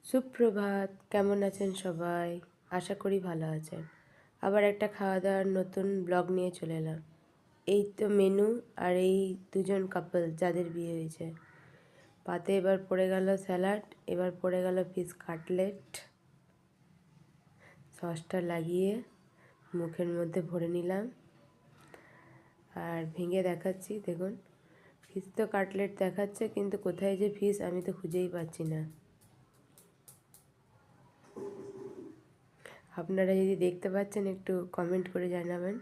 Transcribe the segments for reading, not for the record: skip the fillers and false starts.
সুপ্রভাত, কেমন আছেন সবাই? আশা করি ভালো আছেন। আবার একটা খাওয়া দাওয়ার নতুন ব্লগ নিয়ে চলে এলাম। এই তো মেনু আর এই দুজন কাপল যাদের বিয়ে হয়েছে। পাতে এবার পড়ে গেল স্যালাড, এবার পড়ে গেল ফিশ কাটলেট। সসটা লাগিয়ে মুখের মধ্যে ভরে নিলাম আর ভেঙে দেখাচ্ছি। দেখুন, ফিশ তো কাটলেট দেখাচ্ছে, কিন্তু কোথায় যে ফিশ আমি তো খুঁজেই পাচ্ছি না। আপনারা যদি দেখতে পাচ্ছেন একটু কমেন্ট করে জানাবেন।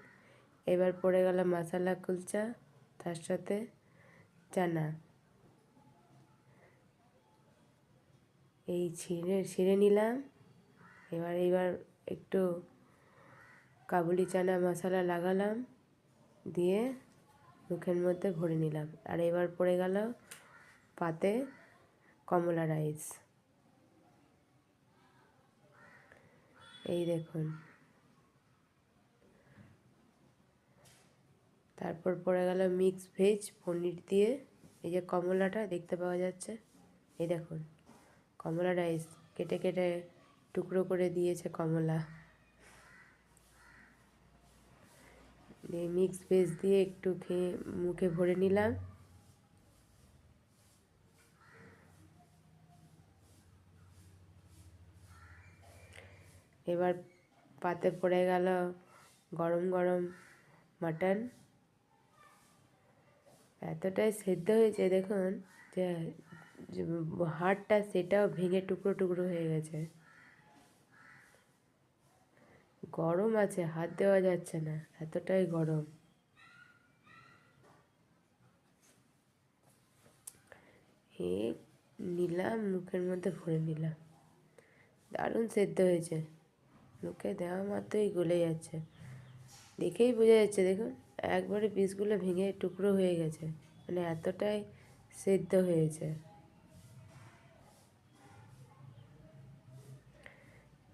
এবার পড়ে গেল মশালা কুলচা, তার সাথে চানা। এই ছিঁড়ে নিলাম। এবার একটু কাবুলি চানা মশলা লাগালাম, দিয়ে মুখের মধ্যে ভরে নিলাম। আর এবার পড়ে গেল পাতে কমলা রাইস। এই দেখুন, তারপর পড়ে গেল মিক্স ভেজ পনির দিয়ে। এই যে কমলাটা দেখতে পাওয়া যাচ্ছে, এই দেখুন কমলা রাইস কেটে কেটে টুকরো করে দিয়েছে কমলা। মিক্স ভেজ দিয়ে একটু খেয়ে মুখে ভরে নিলাম। এবার পাতে পড়ে গেল গরম গরম মাটন। এতটাই সেদ্ধ হয়েছে দেখুন, যে হাড়টা সেটাও ভেঙে টুকরো টুকরো হয়ে গেছে। গরম আছে, হাত দেওয়া যাচ্ছে না, এতটাই গরম। এই নিলাম, মুখের মধ্যে ভরে নিলাম। দারুণ সেদ্ধ হয়েছে, মুখে দেওয়া মাত্রই গলে যাচ্ছে। দেখেই বোঝা যাচ্ছে, দেখুন একবারে পিসগুলো ভেঙে টুকরো হয়ে গেছে, মানে এতটাই সেদ্ধ হয়েছে।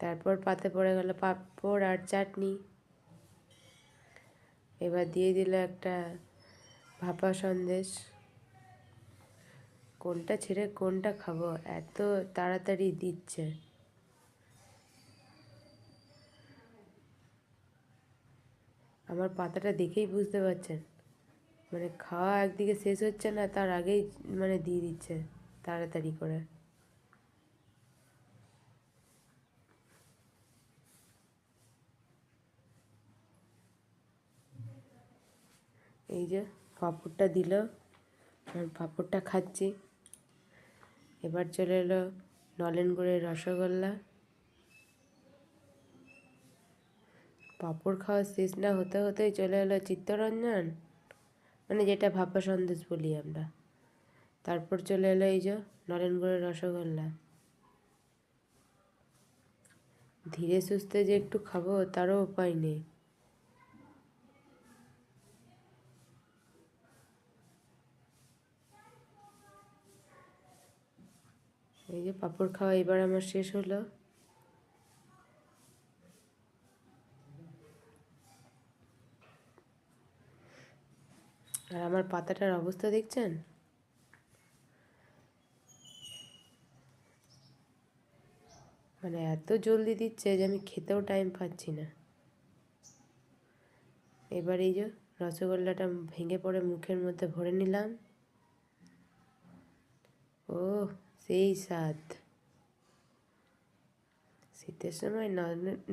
তারপর পাতে পড়ে গেল পাঁপড় আর চাটনি। এবার দিয়ে দিল একটা ভাপা সন্দেশ। কোনটা ছেড়ে কোনটা খাবো, এত তাড়াতাড়ি দিচ্ছে। আমার পাতাটা দেখেই বুঝতে পারছেন, মানে খাওয়া একদিকে শেষ হচ্ছে না, তার আগেই মানে দিয়ে দিচ্ছে তাড়াতাড়ি করে। এই যে পাঁপড়টা দিল, আর পাঁপড়টা খাচ্ছি। এবার চলে এলো নলেন গুড়ের রসগোল্লা। পাঁপড় খাওয়া শেষ না হতে হতেই চলে এলো চিত্তরঞ্জন, মানে যেটা ভাপা সন্দেশ বলি আমরা। তারপর চলে এলো এই যে নলেন গুড়ের রসগোল্লা। ধীরে সুস্থে যে একটু খাবো তারও উপায় নেই। এই যে পাঁপড় খাওয়া এবার আমার শেষ হলো। আর আমার পাতাটার অবস্থা দেখছেন, মানে এত জলদি দিচ্ছে যে আমি খেতেও টাইম পাচ্ছি না। এবার এই যে রসগোল্লাটা ভেঙে পড়ে মুখের মধ্যে ভরে নিলাম। ও সেই স্বাদ! শীতের সময়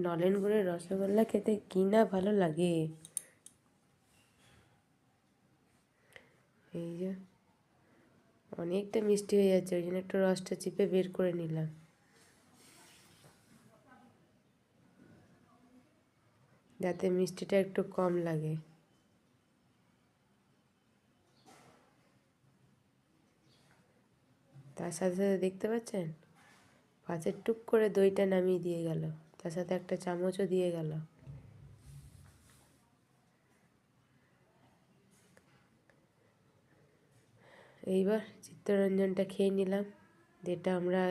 নলেন গুড়ের রসগোল্লা খেতে কি না ভালো লাগে। এই যে অনেকটা মিষ্টি হয়ে যাচ্ছে, ওই জন্য একটু রসটা চিপে বের করে নিলাম, যাতে মিষ্টিটা একটু কম লাগে। তার সাথে সাথে দেখতে পাচ্ছেন পাশে টুক করে দইটা নামিয়ে দিয়ে গেল, তার সাথে একটা চামচও দিয়ে গেল। এইবার চিত্তরঞ্জনটা খেয়ে নিলাম, যেটা আমরা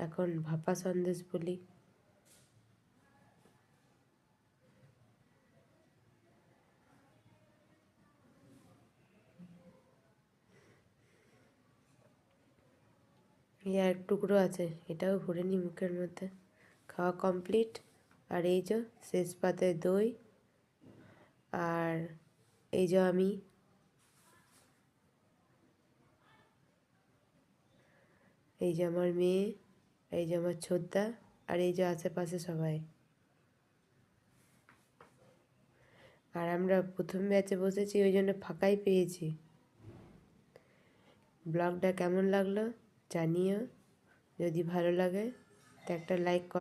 এখন ভাপা সন্দেশ বলি। এই আর এক টুকরো আছে, এটাও ভরে নিই মুখের মধ্যে। খাওয়া কমপ্লিট। আর এই যে শেষ পাতে দই, আর এই যে আমি, এই যে আমার মেয়ে, এই যে আমার ছোদ্দা, আর এই যে আশেপাশে সবাই। আর আমরা প্রথম ব্যাচে বসেছি, ওই জন্য ফাঁকাই পেয়েছি। ব্লগটা কেমন লাগলো জানিও, যদি ভালো লাগে তো একটা লাইক